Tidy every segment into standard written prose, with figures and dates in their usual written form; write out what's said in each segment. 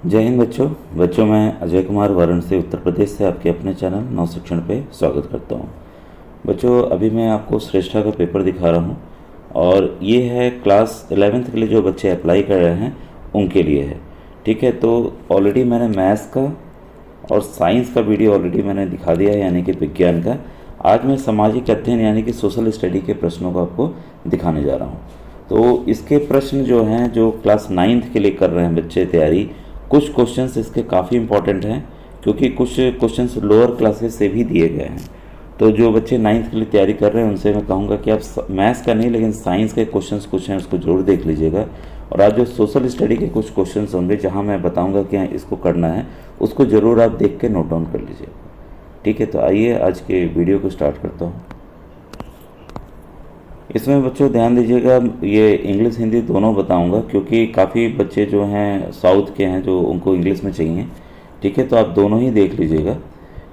जय हिंद बच्चों मैं अजय कुमार वाराणसी उत्तर प्रदेश से आपके अपने चैनल नव शिक्षण पे स्वागत करता हूँ। बच्चों अभी मैं आपको श्रेष्ठा का पेपर दिखा रहा हूँ और ये है क्लास 11th के लिए जो बच्चे अप्लाई कर रहे हैं उनके लिए है। ठीक है, तो ऑलरेडी मैंने मैथ्स का और साइंस का वीडियो ऑलरेडी मैंने दिखा दिया है, यानी कि विज्ञान का। आज मैं सामाजिक अध्ययन यानी कि सोशल स्टडी के प्रश्नों को आपको दिखाने जा रहा हूँ। तो इसके प्रश्न जो हैं, जो क्लास 9th के लिए कर रहे हैं बच्चे तैयारी, कुछ क्वेश्चंस इसके काफ़ी इंपॉर्टेंट हैं क्योंकि कुछ क्वेश्चंस लोअर क्लासेस से भी दिए गए हैं। तो जो बच्चे 9th के लिए तैयारी कर रहे हैं उनसे मैं कहूँगा कि आप मैथ्स का नहीं लेकिन साइंस के क्वेश्चंस कुछ हैं उसको जरूर देख लीजिएगा। और आज जो सोशल स्टडी के कुछ क्वेश्चंस होंगे जहाँ मैं बताऊँगा कि हाँ इसको करना है, उसको ज़रूर आप देख के नोट डाउन कर लीजिएगा। ठीक है, तो आइए आज के वीडियो को स्टार्ट करता हूँ। इसमें बच्चों ध्यान दीजिएगा, ये इंग्लिश हिंदी दोनों बताऊंगा क्योंकि काफ़ी बच्चे जो हैं साउथ के हैं जो उनको इंग्लिश में चाहिए। ठीक है, तो आप दोनों ही देख लीजिएगा।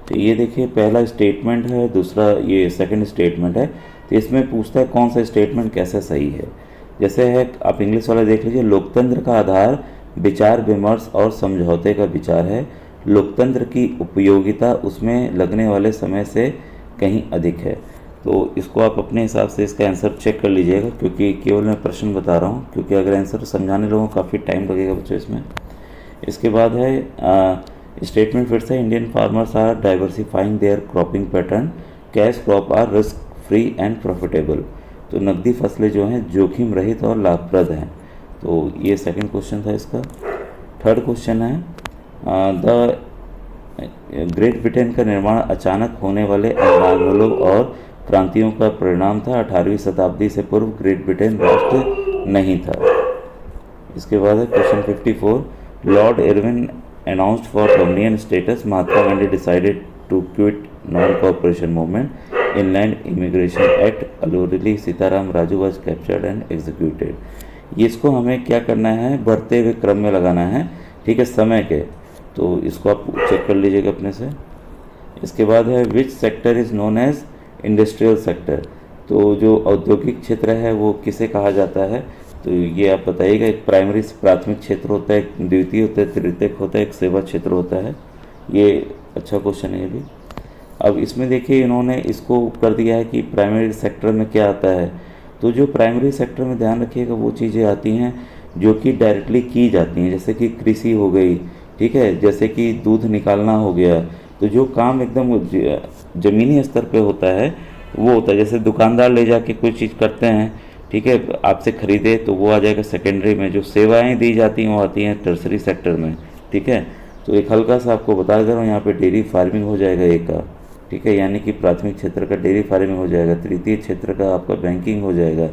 तो ये देखिए, पहला स्टेटमेंट है, दूसरा ये सेकंड स्टेटमेंट है। तो इसमें पूछता है कौन सा स्टेटमेंट कैसे सही है। जैसे है, आप इंग्लिश वाला देख लीजिए, लोकतंत्र का आधार विचार विमर्श और समझौते का विचार है। लोकतंत्र की उपयोगिता उसमें लगने वाले समय से कहीं अधिक है। तो इसको आप अपने हिसाब से इसका आंसर चेक कर लीजिएगा क्योंकि केवल मैं प्रश्न बता रहा हूँ, क्योंकि अगर आंसर समझाने लोगों को काफ़ी टाइम लगेगा बच्चों इसमें। इसके बाद है स्टेटमेंट फिर से, Indian farmers are diversifying their cropping pattern, cash crop are risk free and profitable. तो नकदी फसलें जो हैं जोखिम रहित और लाभप्रद हैं। तो ये सेकंड क्वेश्चन था इसका। थर्ड क्वेश्चन है, द ग्रेट ब्रिटेन का निर्माण अचानक होने वाले आंदोलनों और क्रांतियों का परिणाम था। 18वीं शताब्दी से पूर्व ग्रेट ब्रिटेन राष्ट्र नहीं था। इसके बाद है question 54, Lord Irwin announced for dominion status, Mahatma Gandhi decided to quit non corporation movement, inland immigration act, Alluri Sitarama Raju was captured and executed. ये इसको हमें क्या करना है, बढ़ते हुए क्रम में लगाना है। ठीक है, समय के। तो इसको आप चेक कर लीजिएगा अपने से। इसके बाद है, which sector is known as industrial sector. तो जो औद्योगिक क्षेत्र है वो किसे कहा जाता है, तो ये आप बताइएगा। एक प्राइमरी प्राथमिक क्षेत्र होता है, एक द्वितीय होता है, तृतीयक होता है, एक सेवा क्षेत्र होता है। ये अच्छा क्वेश्चन है ये भी। अब इसमें देखिए, इन्होंने इसको कर दिया है कि प्राइमरी सेक्टर में क्या आता है। तो जो प्राइमरी सेक्टर में ध्यान रखिएगा वो चीज़ें आती हैं जो कि डायरेक्टली की जाती हैं, जैसे कि कृषि हो गई। ठीक है, जैसे कि दूध निकालना हो गया। तो जो काम एकदम ज़मीनी स्तर पे होता है वो होता है। जैसे दुकानदार ले जाके कोई चीज़ करते हैं, ठीक है, आपसे ख़रीदे, तो वो आ जाएगा सेकेंडरी में। जो सेवाएं दी जाती हैं वो आती हैं टर्सरी सेक्टर में। ठीक है, तो एक हल्का सा आपको बता दे रहा हूँ, यहाँ पे डेयरी फार्मिंग हो जाएगा एक का। ठीक है, यानी कि प्राथमिक क्षेत्र का डेयरी फार्मिंग हो जाएगा। तृतीय क्षेत्र का आपका बैंकिंग हो जाएगा।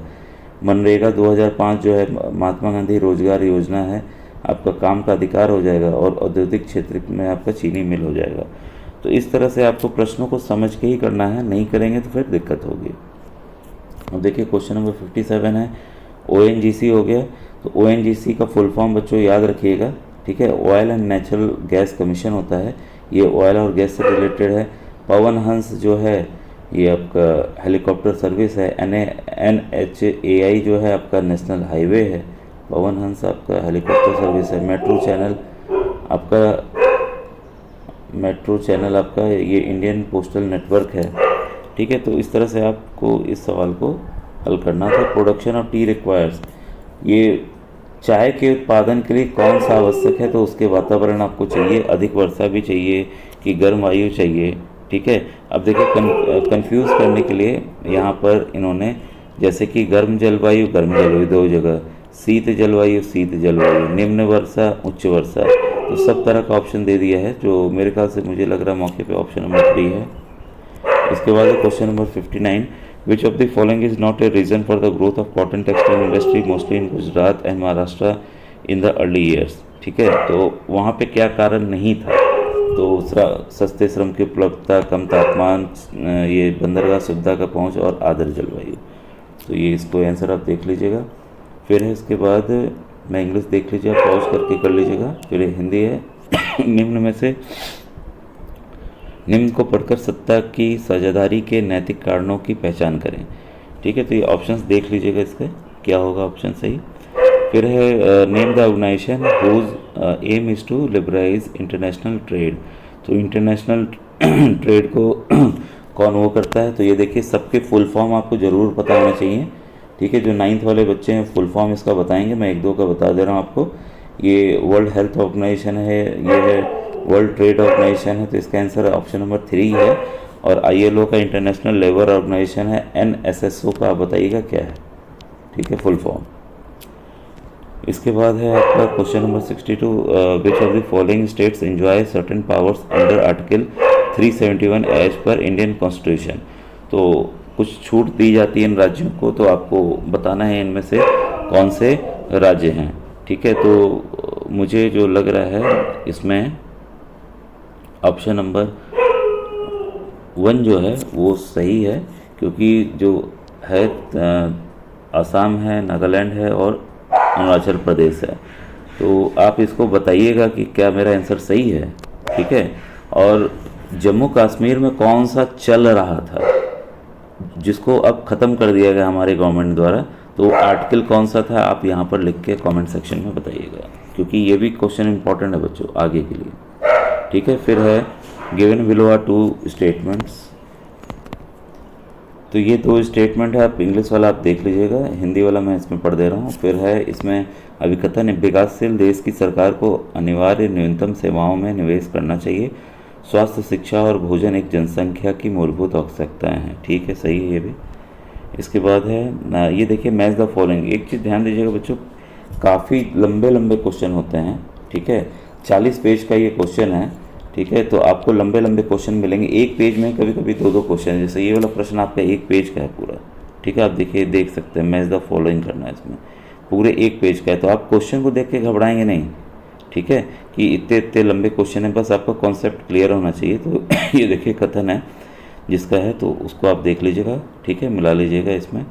मनरेगा 2005 जो है महात्मा गांधी रोजगार योजना है, आपका काम का अधिकार हो जाएगा। और औद्योगिक क्षेत्र में आपका चीनी मिल हो जाएगा। तो इस तरह से आपको प्रश्नों को समझ के ही करना है, नहीं करेंगे तो फिर दिक्कत होगी। अब देखिए क्वेश्चन नंबर 57 है, ONGC हो गया। तो ONGC का फुल फॉर्म बच्चों याद रखिएगा। ठीक है, oil and natural gas commission होता है। ये ऑयल और गैस से रिलेटेड है। पवन हंस जो है ये आपका हेलीकॉप्टर सर्विस है। NHAI जो है आपका नेशनल हाईवे है। पवन हंस आपका हेलीकॉप्टर सर्विस है। मेट्रो चैनल आपका ये इंडियन पोस्टल नेटवर्क है। ठीक है, तो इस तरह से आपको इस सवाल को हल करना था। प्रोडक्शन ऑफ टी रिक्वायर्स, ये चाय के उत्पादन के लिए कौन सा आवश्यक है, तो उसके वातावरण आपको चाहिए, अधिक वर्षा भी चाहिए कि गर्म वायु चाहिए। ठीक है, अब देखिए कंफ्यूज करने के लिए यहाँ पर इन्होंने जैसे कि गर्म जलवायु दो जगह, शीत जलवायु, निम्न वर्षा उच्च वर्षा, तो सब तरह का ऑप्शन दे दिया है, जो मेरे ख्याल से मुझे लग रहा है मौके पे ऑप्शन नंबर 3 है। इसके बाद question number 59, which of the following is not a reason for the growth of cotton textile industry mostly in Gujarat and Maharashtra in the early years. ठीक है, तो वहाँ पे क्या कारण नहीं था, तो सस्ते श्रम की उपलब्धता, कम तापमान, ये बंदरगाह सुविधा का पहुँच और आर्द्र जलवायु। तो ये इसको आंसर आप देख लीजिएगा। फिर है इसके बाद मैं इंग्लिश देख लीजिए, आप पॉज करके कर लीजिएगा। फिर हिंदी है, निम्न को पढ़कर सत्ता की साझेदारी के नैतिक कारणों की पहचान करें। ठीक है, तो ये ऑप्शंस देख लीजिएगा इसके क्या होगा ऑप्शन सही। फिर है name the organization whose aim is to liberalize international trade. तो इंटरनेशनल ट्रेड को कौन वो करता है, तो ये देखिए सबके फुल फॉर्म आपको ज़रूर पता होना चाहिए। ठीक है, जो 9th वाले बच्चे हैं फुल फॉर्म इसका बताएंगे, मैं एक दो का बता दे रहा हूँ आपको। ये वर्ल्ड हेल्थ ऑर्गेनाइजेशन है, ये है वर्ल्ड ट्रेड ऑर्गेनाइजेशन है, तो इसका आंसर ऑप्शन नंबर 3 है। और ILO का इंटरनेशनल लेबर ऑर्गेनाइजेशन है, NSSO का आप बताइएगा क्या है। ठीक है, फुल फॉर्म। इसके बाद है आपका question number 62, which of the following states enjoy certain powers under article 371 as per Indian constitution. तो कुछ छूट दी जाती है इन राज्यों को, तो आपको बताना है इनमें से कौन से राज्य हैं। ठीक है, तो मुझे जो लग रहा है इसमें ऑप्शन नंबर 1 जो है वो सही है, क्योंकि जो है असम है, नागालैंड है और अरुणाचल प्रदेश है। तो आप इसको बताइएगा कि क्या मेरा आंसर सही है। ठीक है, और जम्मू कश्मीर में कौन सा चल रहा था जिसको अब ख़त्म कर दिया गया हमारे गवर्नमेंट द्वारा, तो आर्टिकल कौन सा था आप यहाँ पर लिख के कमेंट सेक्शन में बताइएगा, क्योंकि ये भी क्वेश्चन इंपॉर्टेंट है बच्चों आगे के लिए। ठीक है, फिर है गिवन बिलो आर 2 स्टेटमेंट्स। तो ये 2 स्टेटमेंट है, आप इंग्लिश वाला आप देख लीजिएगा, हिंदी वाला मैं इसमें पढ़ दे रहा हूँ। फिर है इसमें अभिकथन है, विकासशील देश की सरकार को अनिवार्य न्यूनतम सेवाओं में निवेश करना चाहिए। स्वास्थ्य, शिक्षा और भोजन एक जनसंख्या की मूलभूत आवश्यकताएं हैं। ठीक है, सही है ये भी। इसके बाद है ये देखिए, मैच द फॉलोइंग। एक चीज़ ध्यान दीजिएगा बच्चों, काफ़ी लंबे लंबे क्वेश्चन होते हैं। ठीक है, 40 पेज का ये क्वेश्चन है। ठीक है, तो आपको लंबे लंबे क्वेश्चन मिलेंगे, एक पेज में कभी कभी 2-2 क्वेश्चन, जैसे ये वाला प्रश्न आपका 1 पेज का है पूरा। ठीक है, आप देखिए देख सकते हैं, मैच द फॉलोइंग करना है इसमें, पूरे 1 पेज का है। तो आप क्वेश्चन को देख के घबराएंगे नहीं। ठीक है, कि इतने इतने लंबे क्वेश्चन है, बस आपका कॉन्सेप्ट क्लियर होना चाहिए। तो ये देखिए कथन है जिसका है, तो उसको आप देख लीजिएगा। ठीक है, मिला लीजिएगा इसमें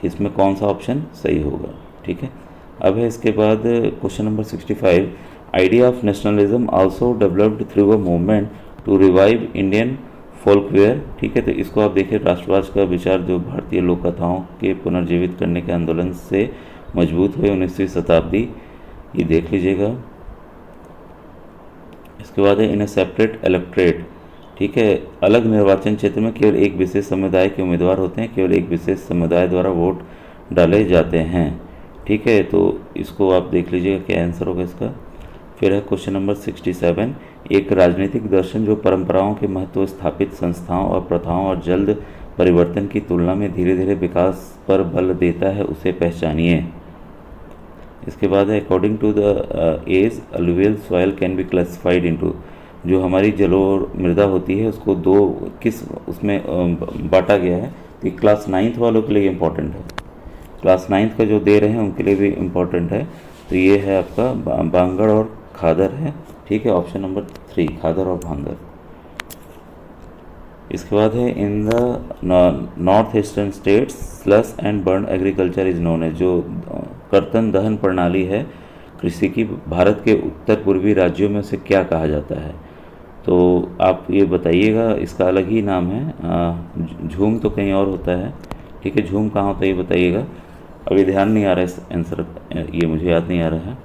कि इसमें कौन सा ऑप्शन सही होगा। ठीक है, अब है इसके बाद question number 65, idea of nationalism also developed through a movement to revive Indian folklore. ठीक है, तो इसको आप देखिए, राष्ट्रवाद का विचार जो भारतीय लोक कथाओं के पुनर्जीवित करने के आंदोलन से मजबूत हुए 19वीं शताब्दी, ये देख लीजिएगा। इसके बाद है इन ए सेपरेट इलेक्ट्रेट। ठीक है, अलग निर्वाचन क्षेत्र में केवल एक विशेष समुदाय के उम्मीदवार होते हैं, केवल एक विशेष समुदाय द्वारा वोट डाले जाते हैं। ठीक है, तो इसको आप देख लीजिएगा क्या आंसर होगा इसका। फिर है क्वेश्चन नंबर 67, एक राजनीतिक दर्शन जो परंपराओं के महत्व, स्थापित संस्थाओं और प्रथाओं और जल्द परिवर्तन की तुलना में धीरे धीरे विकास पर बल देता है, उसे पहचानिए। इसके बाद है according to the as alluvial soil can be classified into. जो हमारी जलोढ़ मृदा होती है उसको 2 किस उसमें बांटा गया है। तो क्लास 9th वालों के लिए इम्पोर्टेंट है, क्लास 9th का जो दे रहे हैं उनके लिए भी इम्पोर्टेंट है। तो ये है आपका बांगड़ और खादर है। ठीक है, ऑप्शन नंबर 3 खादर और भांगर। इसके बाद है in the north eastern states slash and burn agriculture is known है। जो कर्तन दहन प्रणाली है कृषि की, भारत के उत्तर पूर्वी राज्यों में से क्या कहा जाता है। तो आप ये बताइएगा, इसका अलग ही नाम है। झूम तो कहीं और होता है। ठीक है, झूम कहाँ होता है ये बताइएगा। अभी ध्यान नहीं आ रहा है आंसर, ये मुझे याद नहीं आ रहा है।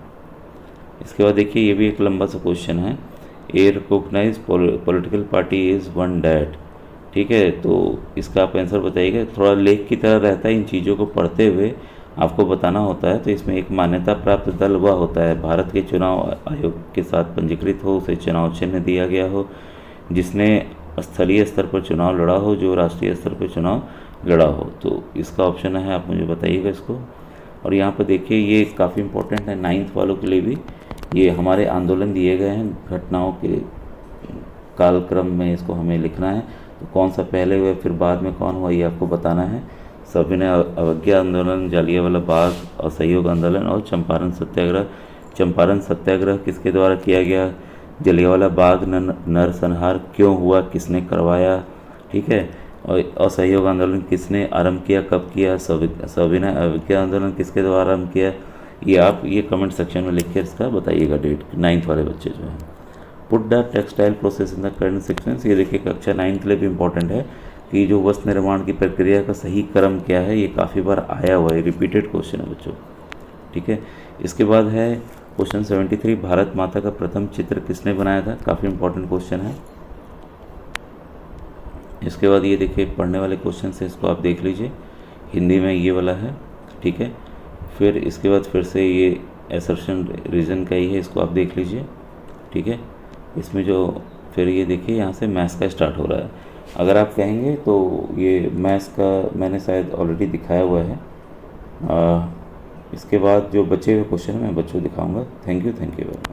इसके बाद देखिए, ये भी एक लंबा सा क्वेश्चन है। A recognize political party is one that. ठीक है, तो इसका आप आंसर बताइएगा। थोड़ा लेख की तरह रहता है, इन चीज़ों को पढ़ते हुए आपको बताना होता है। तो इसमें एक मान्यता प्राप्त दल वह होता है भारत के चुनाव आयोग के साथ पंजीकृत हो, उसे चुनाव चिन्ह दिया गया हो, जिसने स्थलीय स्तर पर चुनाव लड़ा हो, जो राष्ट्रीय स्तर पर चुनाव लड़ा हो। तो इसका ऑप्शन है, आप मुझे बताइएगा इसको। और यहाँ पर देखिए, ये काफ़ी इंपॉर्टेंट है 9th वालों के लिए भी। ये हमारे आंदोलन दिए गए हैं, घटनाओं के कालक्रम में इसको हमें लिखना है। तो कौन सा पहले हुआ फिर बाद में कौन हुआ, ये आपको बताना है। सविनय अवज्ञा आंदोलन, जालियांवाला बाग, असहयोग आंदोलन और चंपारण सत्याग्रह। चंपारण सत्याग्रह किसके द्वारा किया गया, जालियांवाला बाग नरसंहार क्यों हुआ, किसने करवाया। ठीक है, और असहयोग आंदोलन किसने आरंभ किया, कब किया। सविनय अवज्ञा आंदोलन किसके द्वारा आरंभ किया, ये आप ये कमेंट सेक्शन में लिख के इसका बताइएगा डेट। 9th वाले बच्चे जो हैं। Put the textile process in the current sequence. ये देखिए कक्षा 9th के लिए भी इंपॉर्टेंट है कि जो वस्त्र निर्माण की प्रक्रिया का सही क्रम क्या है, ये काफ़ी बार आया हुआ है, रिपीटेड क्वेश्चन है बच्चों। ठीक है, इसके बाद है क्वेश्चन 73, भारत माता का प्रथम चित्र किसने बनाया था, काफ़ी इंपॉर्टेंट क्वेश्चन है। इसके बाद ये देखिए पढ़ने वाले क्वेश्चन है, इसको आप देख लीजिए, हिंदी में ये वाला है। ठीक है, फिर इसके बाद फिर से ये असर्शन रीजन का ही है, इसको आप देख लीजिए। ठीक है, इसमें जो फिर ये देखिए यहाँ से मैथ्स का स्टार्ट हो रहा है। अगर आप कहेंगे तो ये मैथ्स का मैंने शायद ऑलरेडी दिखाया हुआ है। इसके बाद जो बचे हुए क्वेश्चन मैं बच्चों दिखाऊंगा। Thank you very much.